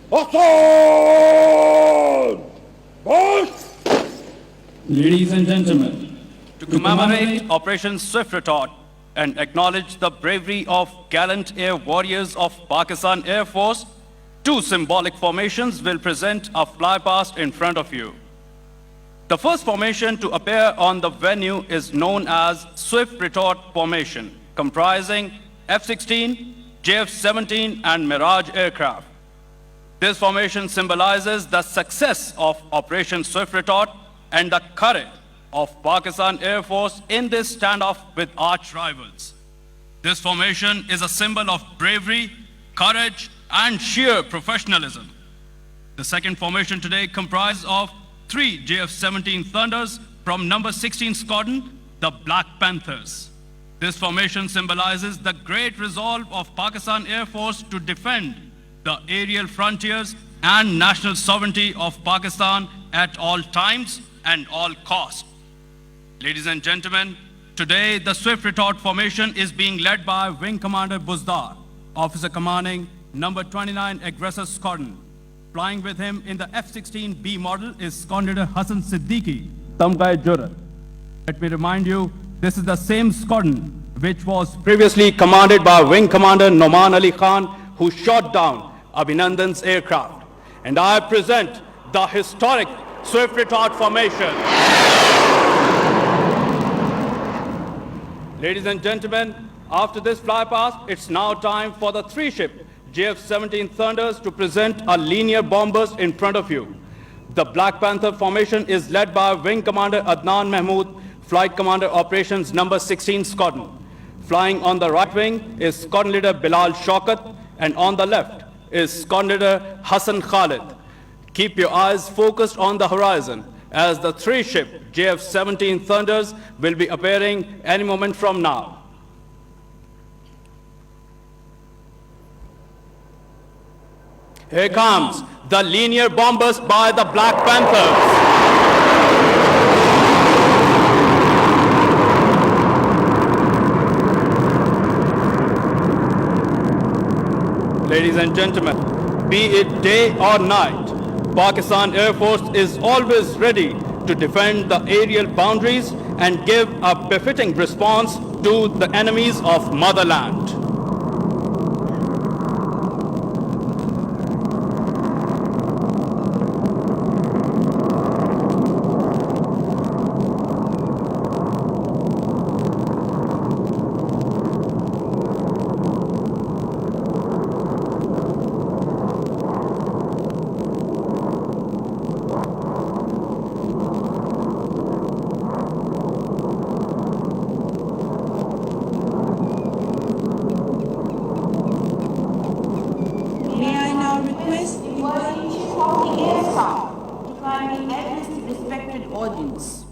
Action! March! Ladies and gentlemen, to commemorate Operation Swift Retort and acknowledge the bravery of gallant air warriors of Pakistan Air Force, two symbolic formations will present a flypast in front of you. The first formation to appear on the venue is known as Swift Retort Formation, comprising F-16, JF17 and Mirage aircraft. This formation symbolizes the success of Operation Swift Retort and the courage of Pakistan Air Force in this standoff with arch rivals. This formation is a symbol of bravery, courage, and sheer professionalism. The second formation today comprises of 3 JF17 Thunders from number 16 Squadron, the Black Panthers. This formation symbolizes the great resolve of Pakistan Air Force to defend the aerial frontiers and national sovereignty of Pakistan at all times and all costs. Ladies and gentlemen, today the Swift Retort Formation is being led by Wing Commander Buzdar, officer commanding number 29 Aggressor Squadron. Flying with him in the F-16B model is Squadron Leader Hassan Siddiqui, Tamgai Jurat. Let me remind you, this is the same squadron which was previously commanded by Wing Commander Noman Ali Khan, who shot down Abhinandan's aircraft. And I present the historic Swift Retort Formation. Ladies and gentlemen, after this flypast, it's now time for the 3-ship JF17 Thunders to present a linear bombers in front of you. The Black Panther formation is led by Wing Commander Adnan Mahmood, Flight Commander Operations number 16 Squadron. Flying on the right wing is Squadron Leader Bilal Shaukat, and on the left is Squadron Leader Hassan Khalid. Keep your eyes focused on the horizon as the 3-ship JF17 Thunders will be appearing any moment from now. Here comes the linear bombers by the Black Panthers. Ladies and gentlemen, be it day or night, Pakistan Air Force is always ready to defend the aerial boundaries and give a befitting response to the enemies of motherland. Respected audience.